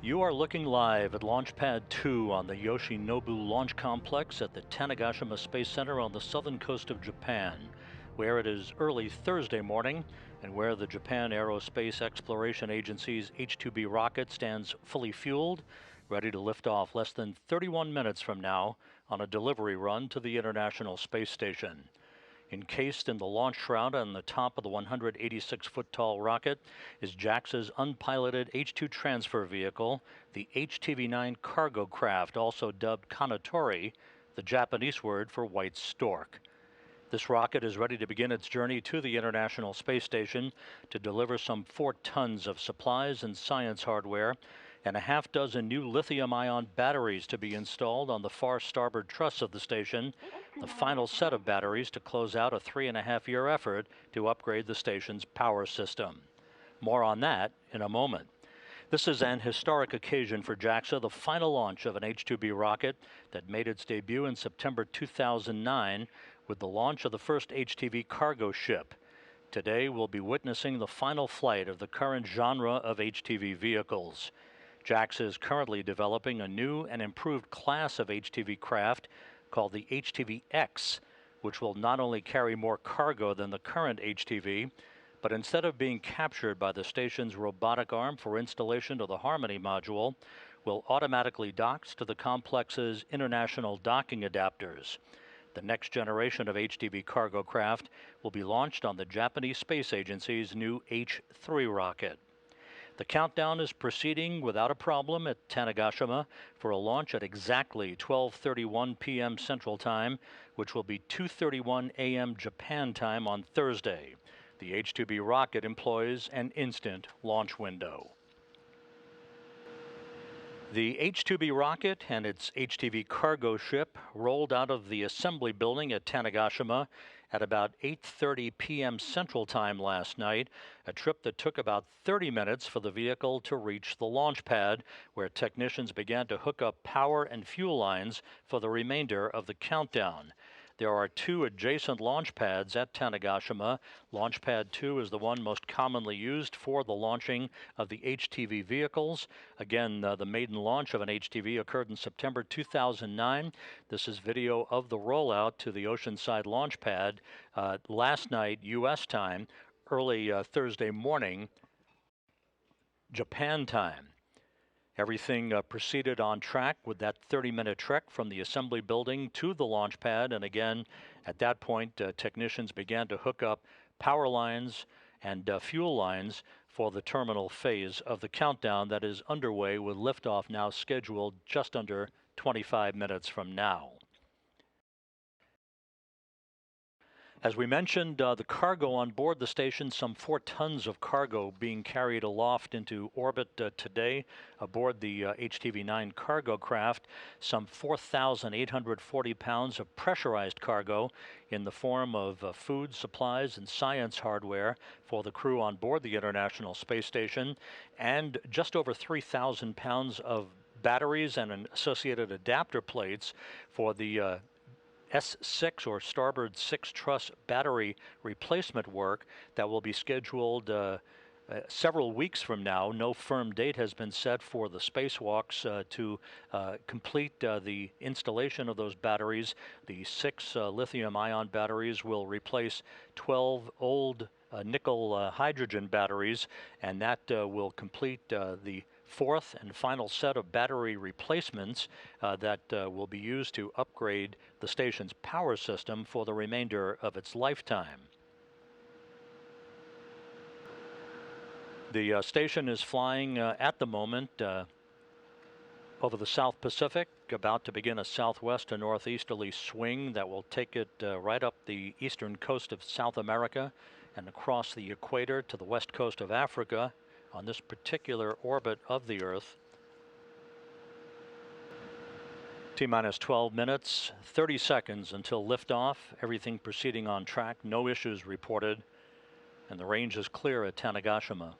You are looking live at Launch Pad 2 on the Yoshinobu Launch Complex at the Tanegashima Space Center on the southern coast of Japan, where it is early Thursday morning and where the Japan Aerospace Exploration Agency's H-IIB rocket stands fully fueled, ready to lift off less than 31 minutes from now on a delivery run to the International Space Station. Encased in the launch shroud on the top of the 186-foot-tall rocket is JAXA's unpiloted H-2 transfer vehicle, the HTV-9 cargo craft, also dubbed Kounotori, the Japanese word for white stork. This rocket is ready to begin its journey to the International Space Station to deliver some 4 tons of supplies and science hardware and a half dozen new lithium-ion batteries to be installed on the far starboard truss of the station, the final set of batteries to close out a 3.5-year effort to upgrade the station's power system. More on that in a moment. This is an historic occasion for JAXA, the final launch of an H-2B rocket that made its debut in September 2009 with the launch of the first HTV cargo ship. Today we'll be witnessing the final flight of the current genre of HTV vehicles. JAXA is currently developing a new and improved class of HTV craft called the HTV-X, which will not only carry more cargo than the current HTV, but instead of being captured by the station's robotic arm for installation to the Harmony module, will automatically dock to the complex's international docking adapters. The next generation of HTV cargo craft will be launched on the Japanese Space Agency's new H-3 rocket. The countdown is proceeding without a problem at Tanegashima for a launch at exactly 12:31 p.m. Central Time, which will be 2:31 a.m. Japan time on Thursday. The H-2B rocket employs an instant launch window. The H-2B rocket and its HTV cargo ship rolled out of the assembly building at Tanegashima at about 8:30 p.m. Central Time last night, a trip that took about 30 minutes for the vehicle to reach the launch pad, where technicians began to hook up power and fuel lines for the remainder of the countdown. There are 2 adjacent launch pads at Tanegashima. Launch Pad 2 is the one most commonly used for the launching of the HTV vehicles. Again, the maiden launch of an HTV occurred in September 2009. This is video of the rollout to the Oceanside launch pad last night, U.S. time, early Thursday morning, Japan time. Everything proceeded on track with that 30-minute trek from the assembly building to the launch pad. And again, at that point, technicians began to hook up power lines and fuel lines for the terminal phase of the countdown that is underway, with liftoff now scheduled just under 25 minutes from now. As we mentioned, the cargo on board the station, some 4 tons of cargo being carried aloft into orbit today aboard the HTV-9 cargo craft, some 4,840 pounds of pressurized cargo in the form of food, supplies, and science hardware for the crew on board the International Space Station, and just over 3,000 pounds of batteries and associated adapter plates for the S6 or starboard 6 truss battery replacement work that will be scheduled several weeks from now. No firm date has been set for the spacewalks to complete the installation of those batteries. The 6 lithium-ion batteries will replace 12 old nickel hydrogen batteries, and that will complete the 4th and final set of battery replacements that will be used to upgrade the station's power system for the remainder of its lifetime. The station is flying at the moment over the South Pacific, about to begin a southwest to northeasterly swing that will take it right up the eastern coast of South America and across the equator to the west coast of Africa on this particular orbit of the Earth. T-minus 12 minutes, 30 seconds until liftoff. Everything proceeding on track, no issues reported, and the range is clear at Tanegashima.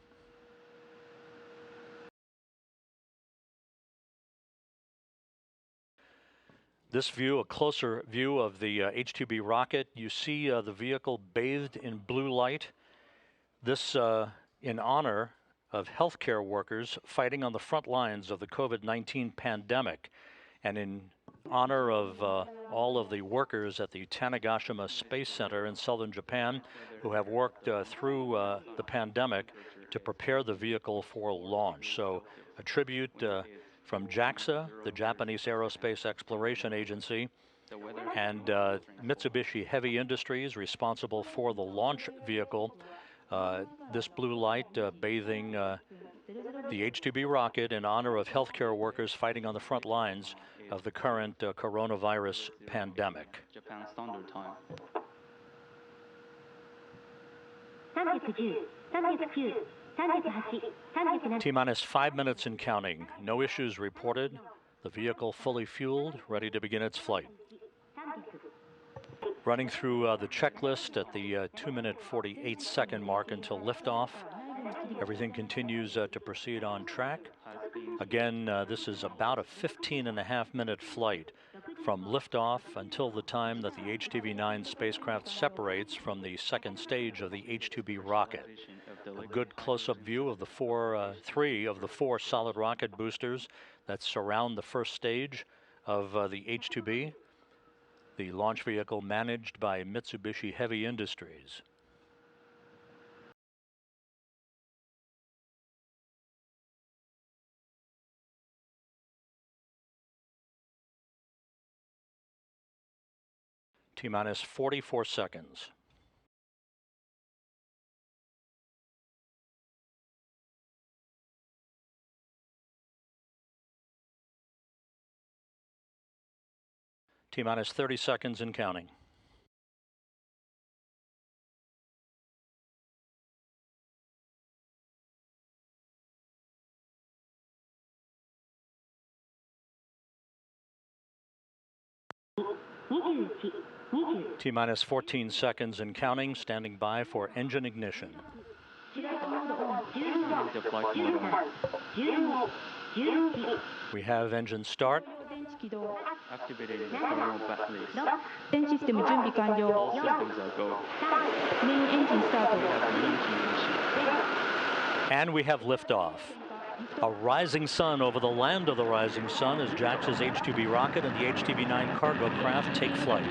This view, a closer view of the H-2B rocket. You see the vehicle bathed in blue light. This in honor of healthcare workers fighting on the front lines of the COVID-19 pandemic. And in honor of all of the workers at the Tanegashima Space Center in southern Japan who have worked through the pandemic to prepare the vehicle for launch. So a tribute from JAXA, the Japanese Aerospace Exploration Agency, and Mitsubishi Heavy Industries, responsible for the launch vehicle. This blue light bathing the H-IIB rocket in honor of healthcare workers fighting on the front lines of the current coronavirus pandemic. Japan Standard Time. T-minus 5 minutes and counting. No issues reported. The vehicle fully fueled, ready to begin its flight. Running through the checklist at the 2-minute 48-second mark until liftoff. Everything continues to proceed on track. Again, this is about a 15.5-minute flight from liftoff until the time that the H-IIB-9 spacecraft separates from the second stage of the H-IIB rocket. A good close-up view of the three of the four solid rocket boosters that surround the first stage of the H-IIB, the launch vehicle managed by Mitsubishi Heavy Industries. T-minus 44 seconds. T-minus 30 seconds and counting. T-minus 14 seconds and counting, standing by for engine ignition. We have engine start. Activating the thermal batteries. All systems are go. Main engine started. And we have liftoff. A rising sun over the land of the rising sun as JAXA's H-IIB rocket and the H-IIB-9 cargo craft take flight.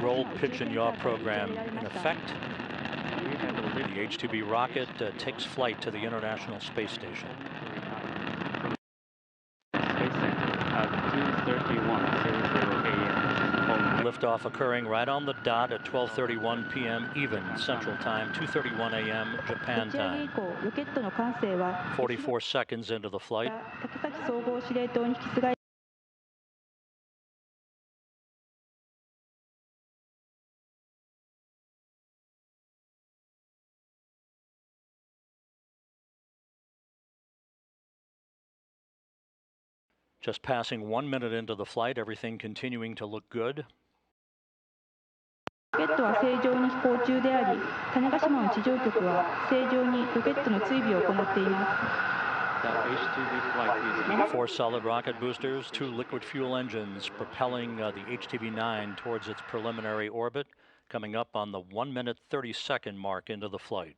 Roll, pitch, and yaw program in effect. The H-IIB rocket takes flight to the International Space Station. Space Center at 2:31:00 a.m. Liftoff occurring right on the dot at 12:31 p.m. even Central Time, 2:31 a.m. Japan time. 44 seconds into the flight. Just passing 1 minute into the flight, everything continuing to look good. ロケットは正常に飛行中であり、種子島の地上局は正常にロケットの追尾を行っています。 4 solid rocket boosters, 2 liquid fuel engines propelling the H-IIB-9 towards its preliminary orbit, coming up on the 1 minute 30-second mark into the flight.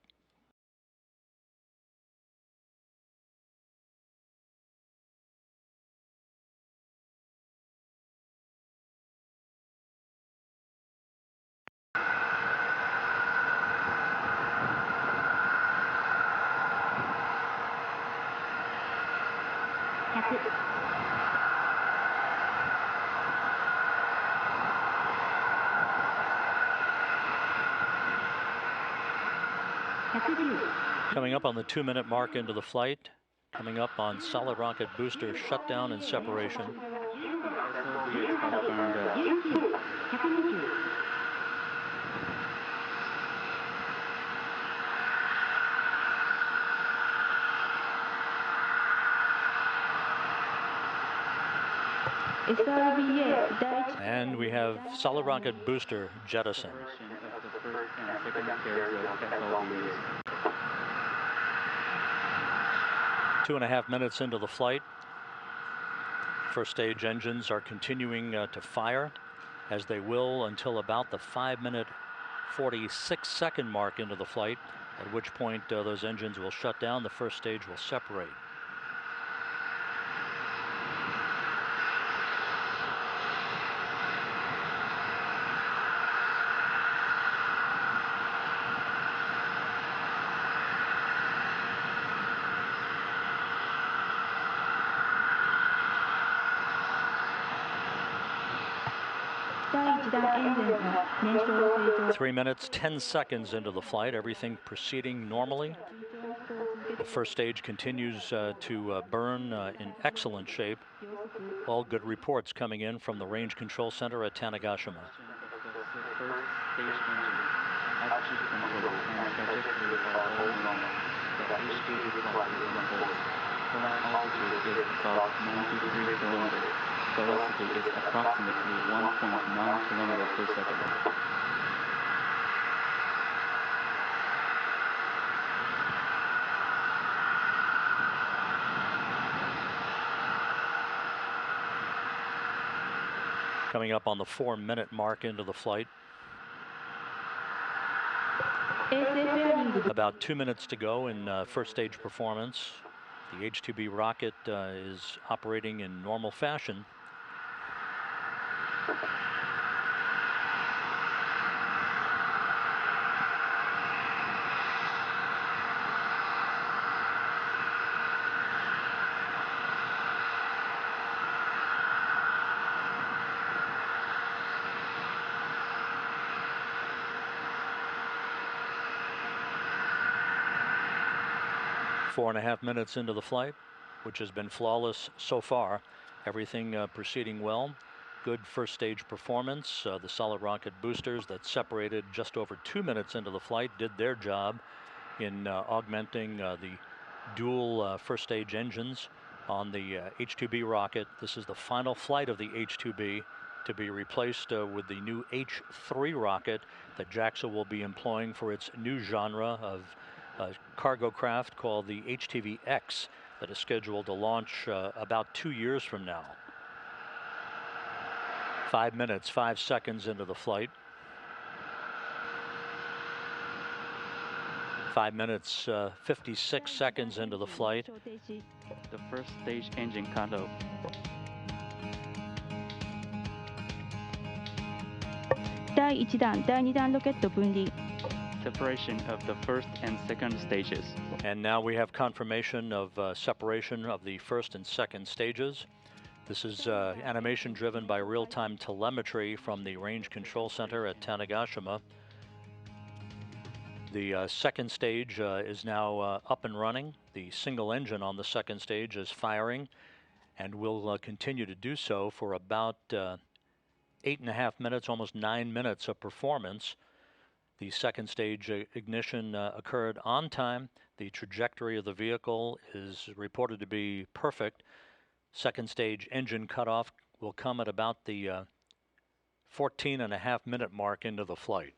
Coming up on the 2-minute mark into the flight, coming up on solid rocket booster shutdown and separation. And we have solid rocket booster jettison. 2.5 minutes into the flight. First stage engines are continuing to fire. as they will until about the 5-minute 46-second mark into the flight, at which point those engines will shut down. The first stage will separate. Three minutes, 10 seconds into the flight, everything proceeding normally. The first stage continues to burn in excellent shape. All good reports coming in from the Range Control Center at Tanegashima. First stage engine, attitude control, and trajectory are all normal. The H-IIB flight is on hold. Current altitude is about 93 kilometers. Velocity is approximately 1.9 kilometers per second. Coming up on the 4-minute mark into the flight. About 2 minutes to go in first stage performance. The H-IIB rocket is operating in normal fashion. Four and a half minutes into the flight, which has been flawless so far. Everything proceeding well. Good first stage performance. The solid rocket boosters that separated just over 2 minutes into the flight did their job in augmenting the dual first stage engines on the H-IIB rocket. This is the final flight of the H-IIB to be replaced with the new H-3 rocket that JAXA will be employing for its new genre of cargo craft called the HTV-X that is scheduled to launch about 2 years from now. 5 minutes, 5 seconds into the flight. 5 minutes, 56 seconds into the flight. The first stage engine cut off. Separation of the first and second stages. And now we have confirmation of separation of the first and second stages. This is animation driven by real-time telemetry from the Range Control Center at Tanegashima. The second stage is now up and running. The single engine on the second stage is firing and will continue to do so for about 8.5 minutes, almost 9 minutes of performance. The second stage ignition occurred on time. The trajectory of the vehicle is reported to be perfect. Second stage engine cutoff will come at about the 14.5 minute mark into the flight.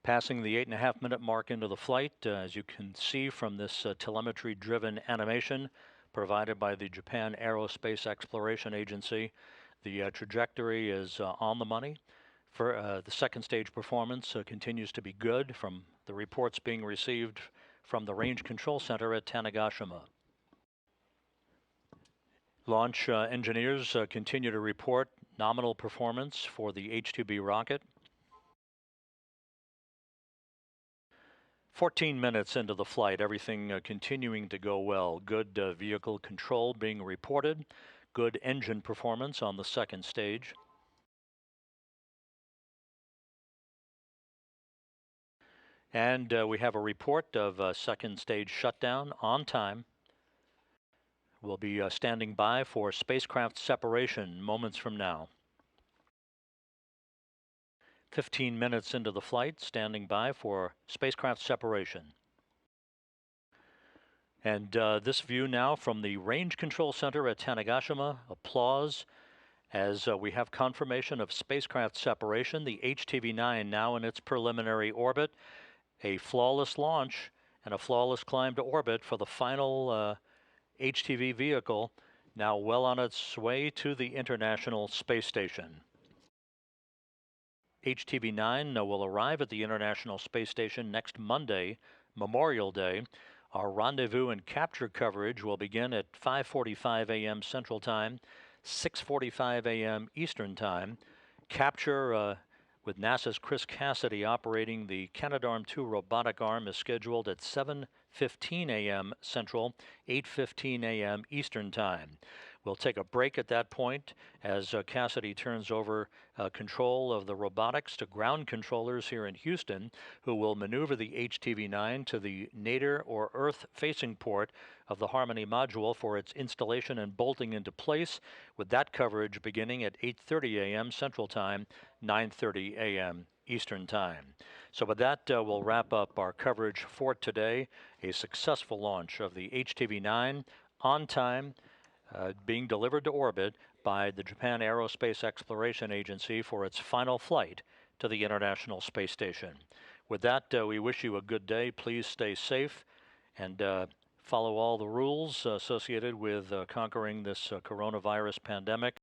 Passing the 8.5 minute mark into the flight, as you can see from this telemetry driven animation provided by the Japan Aerospace Exploration Agency, the trajectory is on the money. For the second stage performance continues to be good from the reports being received from the Range Control Center at Tanegashima. Launch engineers continue to report nominal performance for the H-IIB rocket. 14 minutes into the flight, everything continuing to go well. Good vehicle control being reported. Good engine performance on the second stage. And we have a report of second stage shutdown on time. We'll be standing by for spacecraft separation moments from now. 15 minutes into the flight, standing by for spacecraft separation. And this view now from the Range Control Center at Tanegashima. Applause as we have confirmation of spacecraft separation. The HTV-9 now in its preliminary orbit. A flawless launch and a flawless climb to orbit for the final HTV vehicle now well on its way to the International Space Station. HTV-9 will arrive at the International Space Station next Monday, Memorial Day. Our rendezvous and capture coverage will begin at 5:45 a.m. Central Time, 6:45 a.m. Eastern Time. Capture with NASA's Chris Cassidy operating the Canadarm2 robotic arm is scheduled at 7:15 a.m. Central, 8:15 a.m. Eastern Time. We'll take a break at that point as Cassidy turns over control of the robotics to ground controllers here in Houston, who will maneuver the HTV-9 to the nadir or Earth-facing port of the Harmony module for its installation and bolting into place, with that coverage beginning at 8:30 a.m. Central Time, 9:30 a.m. Eastern Time. So with that, we'll wrap up our coverage for today. A successful launch of the HTV-9 on time, being delivered to orbit by the Japan Aerospace Exploration Agency for its final flight to the International Space Station. With that, we wish you a good day. Please stay safe and follow all the rules associated with conquering this coronavirus pandemic.